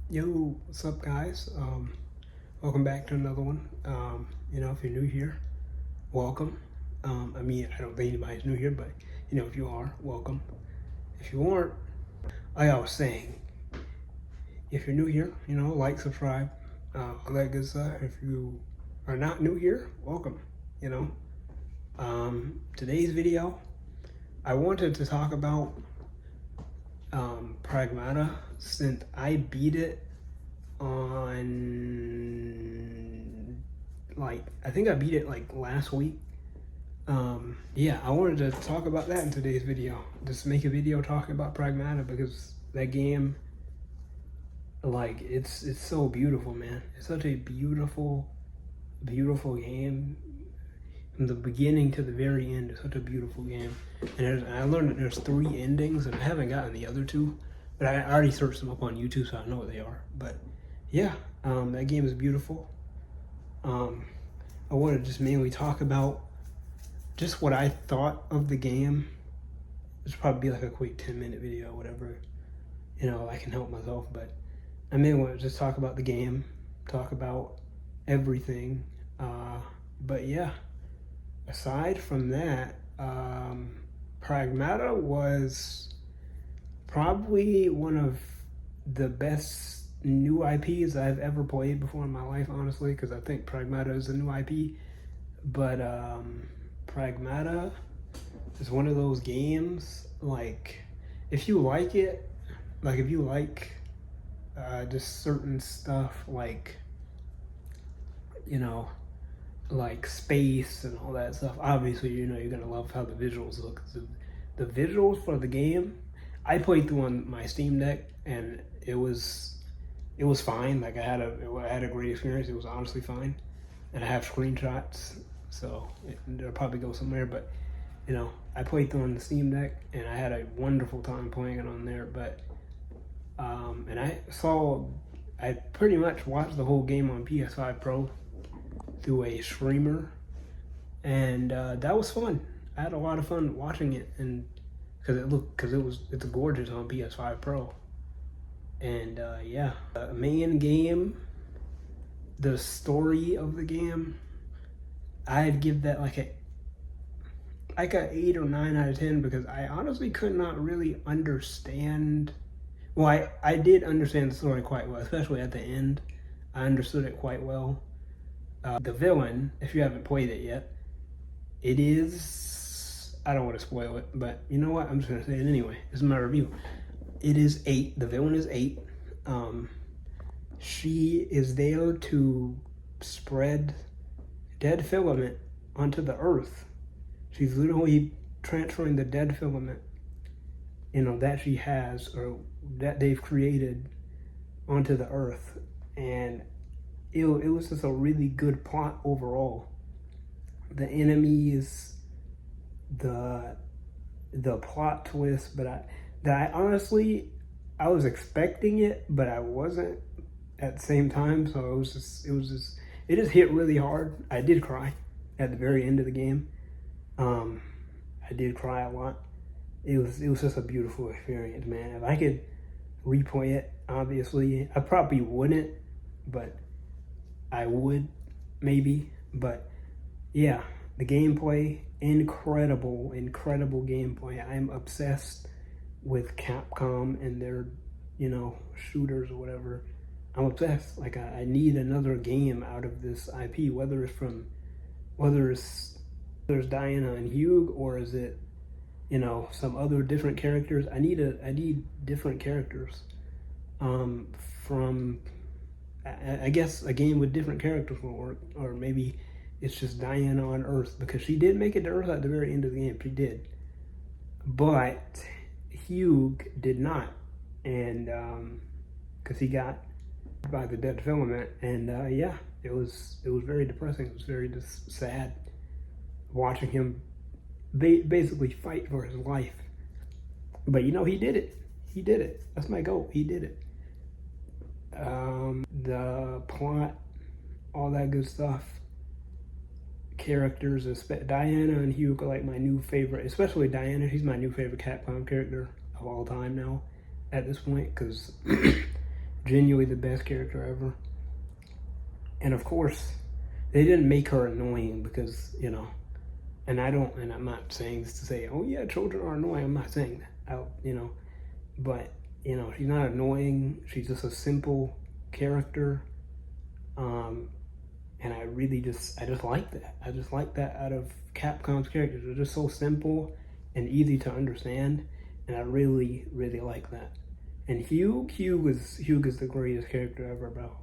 Yo, what's up, guys? Welcome back to another one. If you're new here, welcome. I don't think anybody's new here, but if you are, welcome. If you aren't, like I was saying, if you're new here, like, subscribe, all that good stuff. If you are not new here, welcome. Today's video, I wanted to talk about Pragmata since I beat it on I think I beat it like last week. Yeah, I wanted to talk about that in today's video. Just make a video talking about Pragmata because that game, it's so beautiful, man. It's such a beautiful game. From the beginning to the very end, it's such a beautiful game. And I learned that there's 3 endings, and I haven't gotten the other 2, but I already searched them up on YouTube, so I know what they are. But yeah, that game is beautiful. I want to just mainly talk about just what I thought of the game. It's probably be like a quick 10-minute video, whatever. I can help myself, but I mainly want to just talk about the game, talk about everything. But yeah, aside from that, Pragmata was probably one of the best new IPs I've ever played before in my life, honestly, because I think Pragmata is a new IP. But Pragmata is one of those games, like, if you like it, like, if you like just certain stuff, like, like space and all that stuff, obviously, you're gonna love how the visuals look. The visuals for the game, I played through on my Steam Deck, and it was fine. Like, I had a great experience. It was honestly fine, and I have screenshots, so it'll probably go somewhere. But I played through on the Steam Deck, and I had a wonderful time playing it on there. But and I pretty much watched the whole game on PS5 Pro through a streamer, and that was fun. I had a lot of fun watching it, and it's gorgeous on PS5 Pro. And yeah, the main game, the story of the game, I'd give that like a 8 or 9 out of 10, because I honestly could not really understand. Well, I did understand the story quite well, especially at the end. I understood it quite well. The villain, if you haven't played it yet, it is, I don't want to spoil it, but you know what? I'm just going to say it anyway. This is my review. It is 8. The villain is 8. She is there to spread dead filament onto the earth. She's literally transferring the dead filament, that she has, or that they've created, onto the earth. And it was just a really good plot overall. The enemies, the plot twist, but I honestly, I was expecting it, but I wasn't at the same time. So it just hit really hard. I did cry at the very end of the game. I did cry a lot. It was just a beautiful experience, man. If I could replay it, obviously, I probably wouldn't, but I would maybe. But yeah, the gameplay, incredible gameplay. I'm obsessed with Capcom and their, shooters or whatever. I'm obsessed. Like, I need another game out of this IP, whether it's Diana and Hugh, or is it, some other different characters. I need different characters. From, I guess a game with different characters will work, or maybe it's just Diana on Earth, because she did make it to Earth at the very end of the game. She did, but Hugh did not, and because he got by the dead filament, and yeah, it was very depressing. It was very just sad watching him basically fight for his life. But he did it. That's my goal. He did it. The plot, all that good stuff, characters, Diana and Hugh are like my new favorite, especially Diana. She's my new favorite Capcom character of all time now at this point, because Genuinely the best character ever. And of course, they didn't make her annoying because, and I'm not saying this to say, oh yeah, children are annoying. I'm not saying that. But, she's not annoying. She's just a simple character. And I just like that. I just like that out of Capcom's characters. They're just so simple and easy to understand. And I really, really like that. And Hugh is the greatest character ever, bro.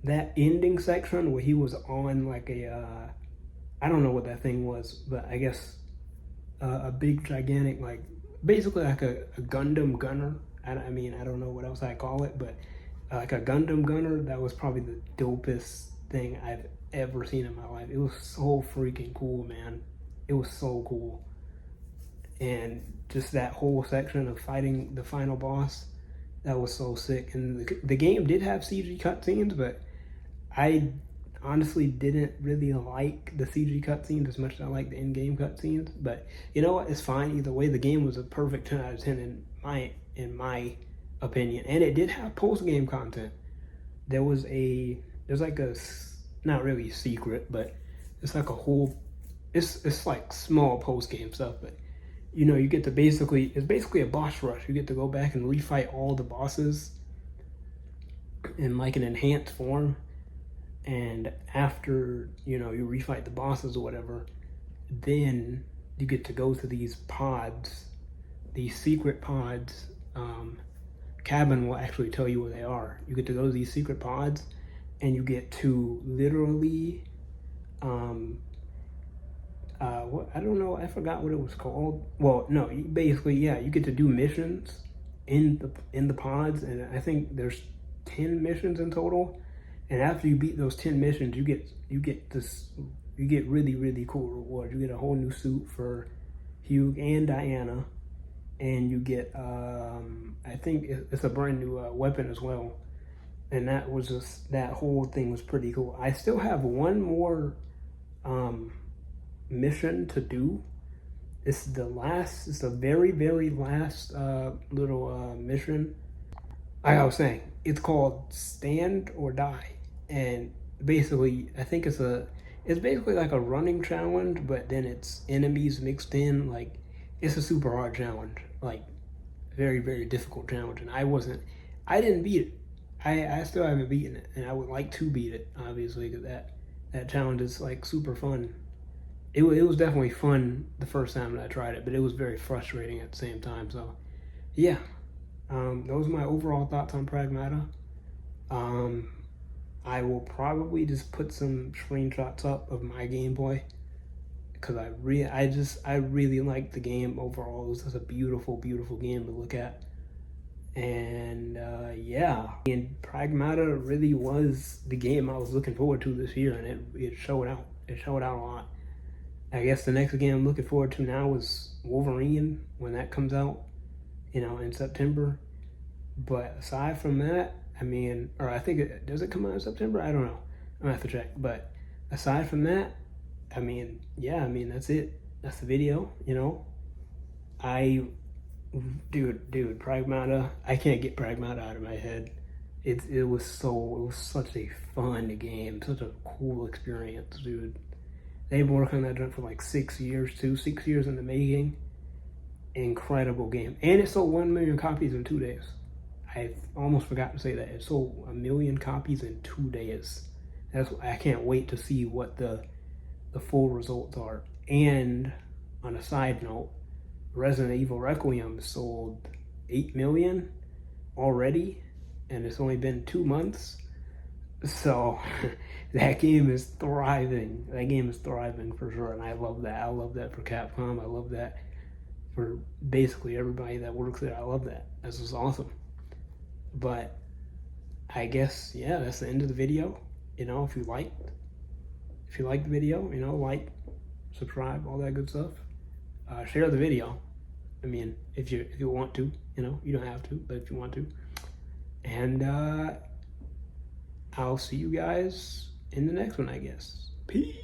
That ending section where he was on like I don't know what that thing was, but I guess a big gigantic, like basically like a Gundam gunner. I don't know what else I call it, but like a Gundam gunner. That was probably the dopest thing I've ever seen in my life. It was so freaking cool, man. It was so cool. And just that whole section of fighting the final boss, that was so sick. And the game did have CG cutscenes, but I honestly didn't really like the CG cutscenes as much as I like the in-game cutscenes. But you know what? It's fine either way. The game was a perfect 10 out of 10 in my opinion, and it did have post-game content. There's like a, not really secret, but it's like a whole, it's like small post-game stuff, but you get to it's basically a boss rush. You get to go back and refight all the bosses in like an enhanced form. And after, you refight the bosses or whatever, then you get to go to these pods, these secret pods. Cabin will actually tell you where they are. You get to go to these secret pods, and you get to literally, I don't know, I forgot what it was called. Well, no, basically, yeah, you get to do missions in the pods, and I think there's 10 missions in total. And after you beat those 10 missions, you get really, really cool rewards. You get a whole new suit for Hugh and Diana, and you get I think it's a brand new weapon as well. And that whole thing was pretty cool. I still have one more mission to do. It's the very, very last little mission. Like I was saying, it's called Stand or Die. And basically, I think it's basically like a running challenge, but then it's enemies mixed in. Like, it's a super hard challenge, like very, very difficult challenge. And I didn't beat it. I still haven't beaten it, and I would like to beat it, obviously, because that challenge is like super fun. It was definitely fun the first time that I tried it, but it was very frustrating at the same time. So, yeah, those are my overall thoughts on Pragmata. I will probably just put some screenshots up of my gameplay because I really like the game overall. It was just a beautiful, beautiful game to look at. And yeah, and Pragmata really was the game I was looking forward to this year, and it showed out. It showed out a lot. I guess the next game I'm looking forward to now is Wolverine when that comes out, in September. But aside from that, or I think does it come out in September? I don't know. I'm gonna have to check. But aside from that, that's it. That's the video. Dude, Pragmata. I can't get Pragmata out of my head. It was such a fun game, such a cool experience, dude. They've been working on that for like 6 years too. 6 years in the making. Incredible game, and it sold 1 million copies in 2 days. I almost forgot to say that. It sold 1 million copies in 2 days. I can't wait to see what the full results are. And on a side note, Resident Evil Requiem sold 8 million already, and it's only been 2 months. So that game is thriving. That game is thriving for sure, and I love that. I love that for Capcom. I love that for basically everybody that works there. I love that. This is awesome. But I guess, yeah, that's the end of the video. If you liked the video, like, subscribe, all that good stuff. Share the video. If you want to, you don't have to, but if you want to. And I'll see you guys in the next one, I guess. Peace.